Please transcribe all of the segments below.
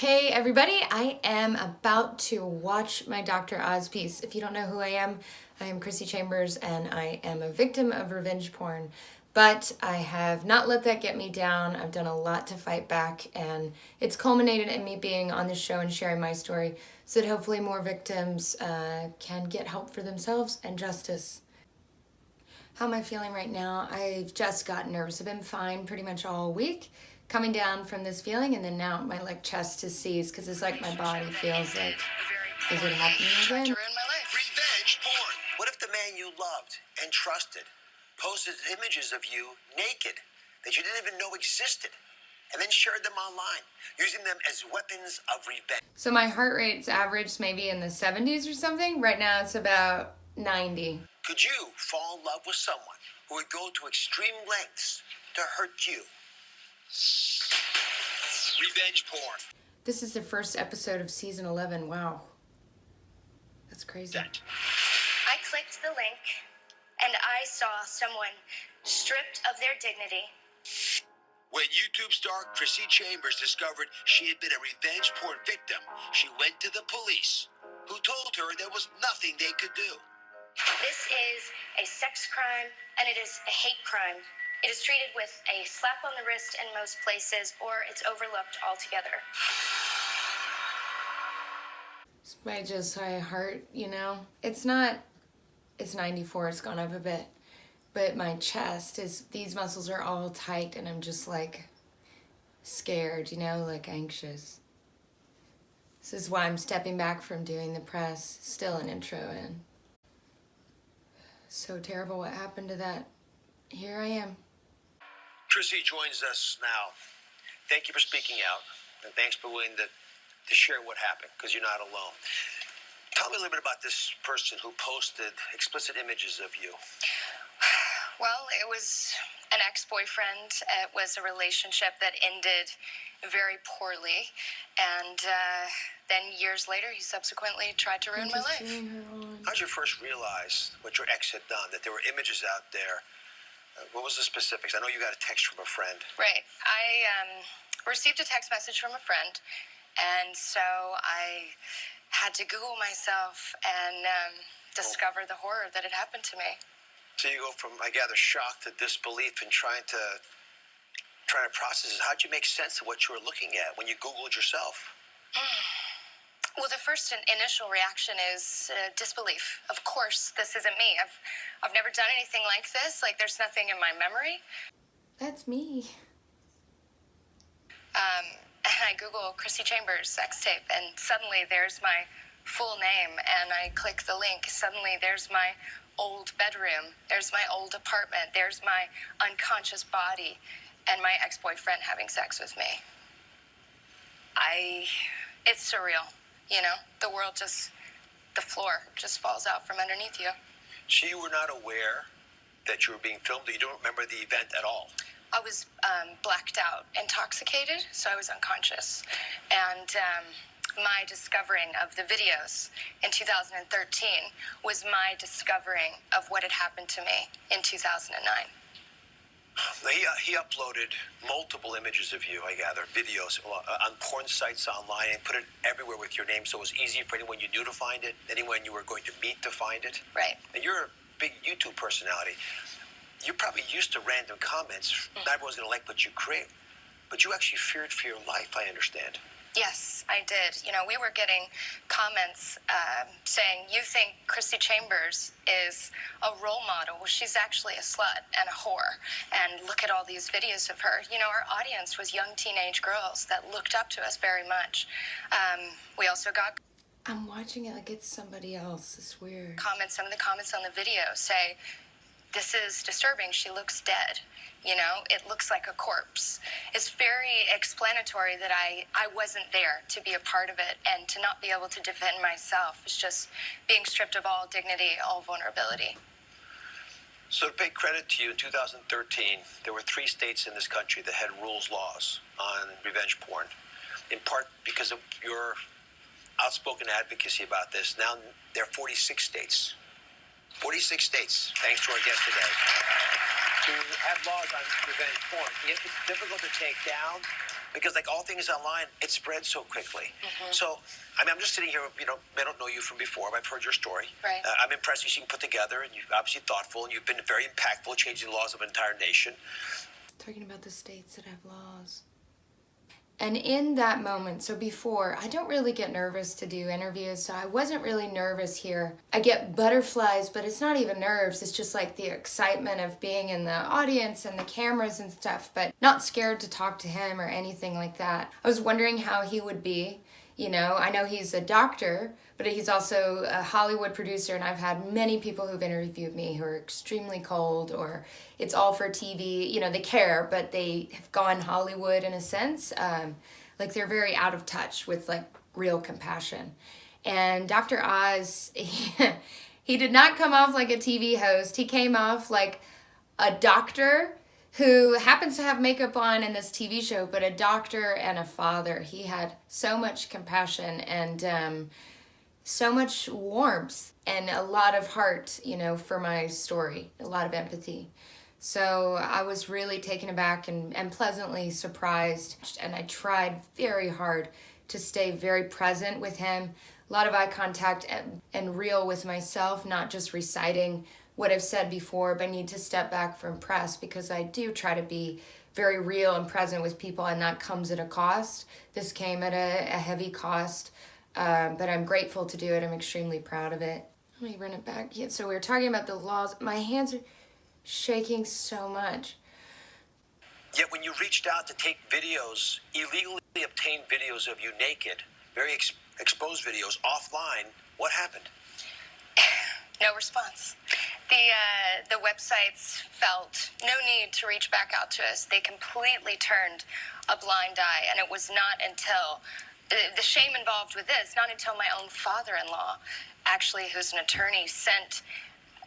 Hey everybody, I am about to watch my Dr. Oz piece. If you don't know who I am Chrissy Chambers and I am a victim of revenge porn. But I have not let that get me down. I've done a lot to fight back and it's culminated in me being on the show and sharing my story so that hopefully more victims can get help for themselves and justice. How am I feeling right now? I've just gotten nervous. I've been fine pretty much all week. Coming down from this feeling, and then now my chest is seized because it's like my body feels like, is it happening again? Revenge porn. What if the man you loved and trusted posted images of you naked that you didn't even know existed and then shared them online, using them as weapons of revenge? So my heart rate's averaged maybe in the 70s or something. Right now it's about 90. Could you fall in love with someone who would go to extreme lengths to hurt you? Revenge porn. This is the first episode of season 11. Wow. That's crazy. I clicked the link and I saw someone stripped of their dignity. When YouTube star Chrissy Chambers discovered she had been a revenge porn victim, she went to the police, who told her there was nothing they could do. This is a sex crime and it is a hate crime. It is treated with a slap on the wrist in most places, or it's overlooked altogether. My heart, it's 94, it's gone up a bit. But my chest these muscles are all tight and I'm just scared, anxious. This is why I'm stepping back from doing the press, still an intro in. So terrible what happened to that. Here I am. Chrissy joins us now. Thank you for speaking out, and thanks for willing to share what happened, because you're not alone. Tell me a little bit about this person who posted explicit images of you. Well, it was an ex-boyfriend. It was a relationship that ended very poorly, and then years later, he subsequently tried to ruin my life. How did you first realize what your ex had done, that there were images out there? What was the specifics? I know you got a text from a friend. Right. I received a text message from a friend, and so I had to Google myself and discover the horror that had happened to me. So you go from, I gather, shock to disbelief and trying to process it. How'd you make sense of what you were looking at when you Googled yourself? Well, the first initial reaction is disbelief. Of course, this isn't me. I've never done anything like this. There's nothing in my memory. That's me. And I Google Chrissy Chambers sex tape, and suddenly there's my full name, and I click the link. Suddenly there's my old bedroom. There's my old apartment. There's my unconscious body, and my ex-boyfriend having sex with me. It's surreal. The world the floor just falls out from underneath you. So you were not aware that you were being filmed? You don't remember the event at all? I was blacked out, intoxicated, so I was unconscious. And my discovering of the videos in 2013 was my discovering of what had happened to me in 2009. He uploaded multiple images of you, I gather, videos on porn sites online, and put it everywhere with your name, so it was easy for anyone you knew to find it, anyone you were going to meet to find it. Right. And you're a big YouTube personality. You're probably used to random comments. Not everyone's going to like what you create. But you actually feared for your life, I understand. Yes, I did. We were getting comments saying, you think Chrissy Chambers is a role model. Well, she's actually a slut and a whore. And look at all these videos of her. Our audience was young teenage girls that looked up to us very much. We also got... I'm watching it like it's somebody else. It's weird. Some of the comments on the video say, this is disturbing. She looks dead. It looks like a corpse. It's very explanatory that I wasn't there to be a part of it, and to not be able to defend myself is just being stripped of all dignity, all vulnerability. So to pay credit to you, in 2013, there were 3 states in this country that had laws on revenge porn, in part because of your outspoken advocacy about this. Now there are 46 states. 46 states, thanks to our guest today, who have laws on revenge porn. It's difficult to take down. because like all things online, it spreads so quickly. So, I mean, I'm just sitting here, I don't know you from before, but I've heard your story. Right. I'm impressed you seem put together, and you're obviously thoughtful, and you've been very impactful, changing the laws of an entire nation. Talking about the states that have laws. And in that moment, so before, I don't really get nervous to do interviews, so I wasn't really nervous here. I get butterflies, but it's not even nerves, it's just like the excitement of being in the audience and the cameras and stuff, but not scared to talk to him or anything like that. I was wondering how he would be. I know he's a doctor, but he's also a Hollywood producer, and I've had many people who've interviewed me who are extremely cold, or it's all for TV. They care, but they have gone Hollywood in a sense. Like they're very out of touch with like real compassion. And Dr. Oz, he did not come off like a TV host. He came off like a doctor who happens to have makeup on in this TV show, but a doctor and a father. He had so much compassion and so much warmth and a lot of heart, for my story, a lot of empathy. So I was really taken aback and pleasantly surprised, and I tried very hard to stay very present with him. A lot of eye contact and real with myself, not just reciting what I've said before, but I need to step back from press because I do try to be very real and present with people, and that comes at a cost. This came at a heavy cost, but I'm grateful to do it. I'm extremely proud of it. Let me run it back. Yeah, so we were talking about the laws. My hands are shaking so much. Yet when you reached out to take videos, illegally obtained videos of you naked, very exposed videos offline, what happened? No response. The websites felt no need to reach back out to us. They completely turned a blind eye, and it was not until the shame involved with this, not until my own father-in-law, actually, who's an attorney, sent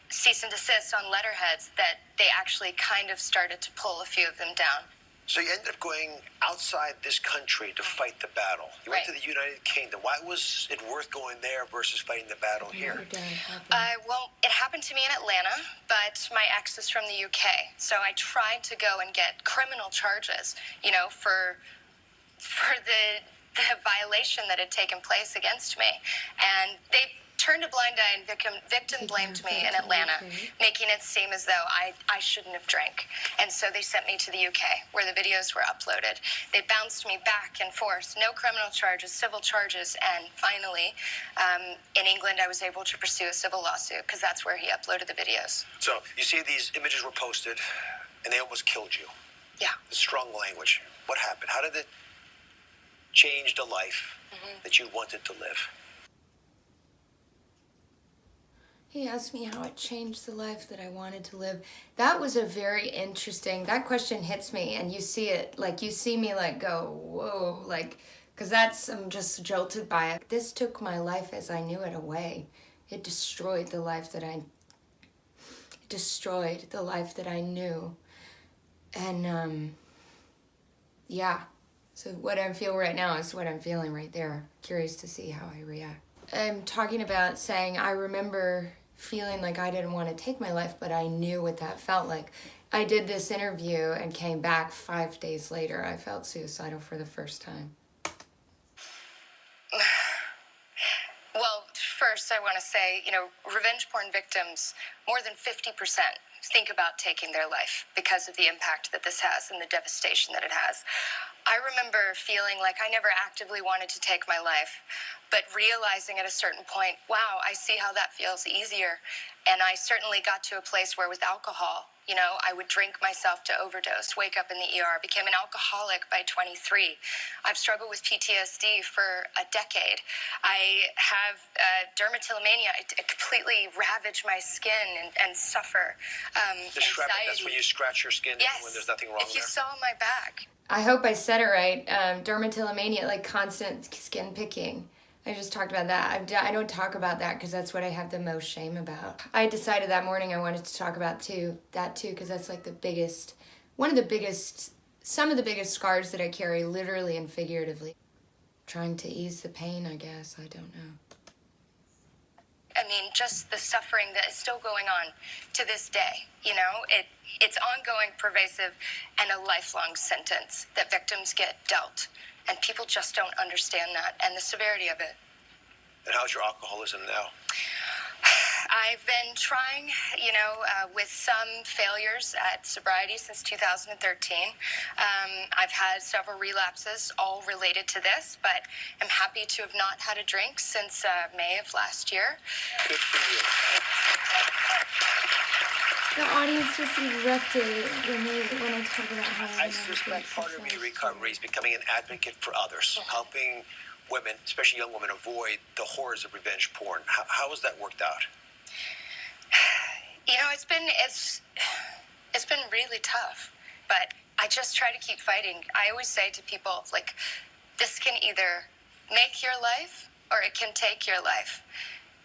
cease and desist on letterheads that they actually kind of started to pull a few of them down. So you ended up going outside this country to fight the battle. You went to the United Kingdom. Why was it worth going there versus fighting the battle here? Well, it happened to me in Atlanta, but my ex is from the UK. So I tried to go and get criminal charges, for the violation that had taken place against me. And they turned a blind eye and victim blamed me in Atlanta, making it seem as though I shouldn't have drank. And so they sent me to the UK, where the videos were uploaded. They bounced me back and forth, no criminal charges, civil charges, and finally, in England, I was able to pursue a civil lawsuit, because that's where he uploaded the videos. So you see these images were posted, and they almost killed you. Yeah. Strong language. What happened? How did it change the life that you wanted to live? He asked me how it changed the life that I wanted to live. That was a very interesting, that question hits me, and you see it, like you see me like go, whoa, like, because I'm just jolted by it. This took my life as I knew it away. It destroyed the life that I knew. And yeah, so what I feel right now is what I'm feeling right there. Curious to see how I react. I'm talking about saying I remember feeling like I didn't want to take my life, but I knew what that felt like. I did this interview and came back 5 days later. I felt suicidal for the first time. Well, first I want to say, revenge porn victims, more than 50% think about taking their life because of the impact that this has and the devastation that it has. I remember feeling like I never actively wanted to take my life, but realizing at a certain point, wow, I see how that feels easier. And I certainly got to a place where with alcohol, I would drink myself to overdose, wake up in the ER, became an alcoholic by 23. I've struggled with PTSD for a decade. I have dermatillomania. It completely ravaged my skin and suffer Describe it. That's when you scratch your skin when there's nothing wrong there. If you saw my back. I hope I said it right. Dermatillomania, like constant skin picking. I just talked about that. I don't talk about that because that's what I have the most shame about. I decided that morning I wanted to talk about that too, because that's like some of the biggest scars that I carry, literally and figuratively. Trying to ease the pain, I guess. I don't know. I mean, mean, just the suffering that is still going on to this day. You know, it's ongoing, pervasive, and a lifelong sentence that victims get dealt. And people just don't understand that and the severity of it. And how's your alcoholism now? I've been trying, with some failures at sobriety since 2013. I've had several relapses, all related to this, but I'm happy to have not had a drink since May of last year. Good for you. The audience just erupted when I talk about how I suspect part of your recovery is becoming an advocate for others, helping women, especially young women, avoid the horrors of revenge porn. How has that worked out? You know, it's been really tough, but I just try to keep fighting. I always say to people, like, this can either make your life or it can take your life.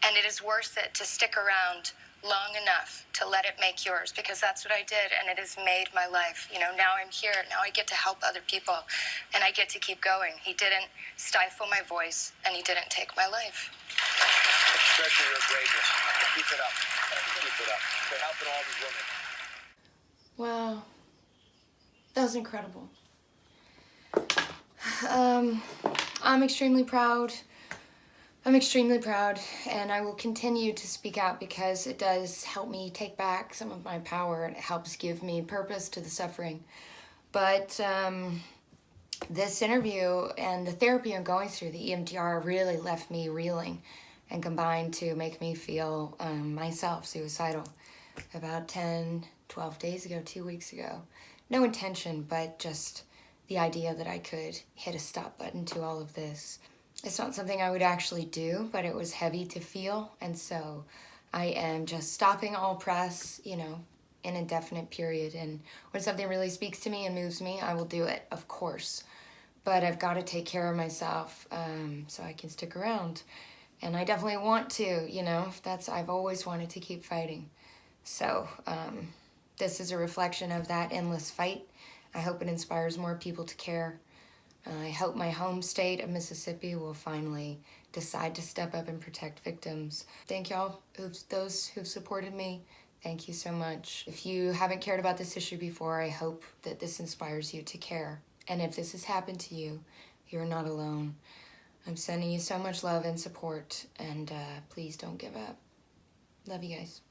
And it is worth it to stick around long enough to let it make yours, because that's what I did, and it has made my life. You know, now I'm here, now I get to help other people, and I get to keep going. He didn't stifle my voice, and he didn't take my life. Treasure your greatness. Keep it up. Keep it up. You're helping all these women. Wow. That was incredible. I'm extremely proud. And I will continue to speak out because it does help me take back some of my power, and it helps give me purpose to the suffering. But this interview and the therapy I'm going through, the EMDR, really left me reeling and combined to make me feel myself suicidal. About 10, 12 days ago, 2 weeks ago. No intention, but just the idea that I could hit a stop button to all of this. It's not something I would actually do, but it was heavy to feel, and so I am just stopping all press, in a definite period. And when something really speaks to me and moves me, I will do it, of course. But I've got to take care of myself so I can stick around. And I definitely want to, I've always wanted to keep fighting. So this is a reflection of that endless fight. I hope it inspires more people to care. I hope my home state of Mississippi will finally decide to step up and protect victims. Thank y'all, those who've supported me. Thank you so much. If you haven't cared about this issue before, I hope that this inspires you to care. And if this has happened to you, you're not alone. I'm sending you so much love and support, and please don't give up. Love you guys.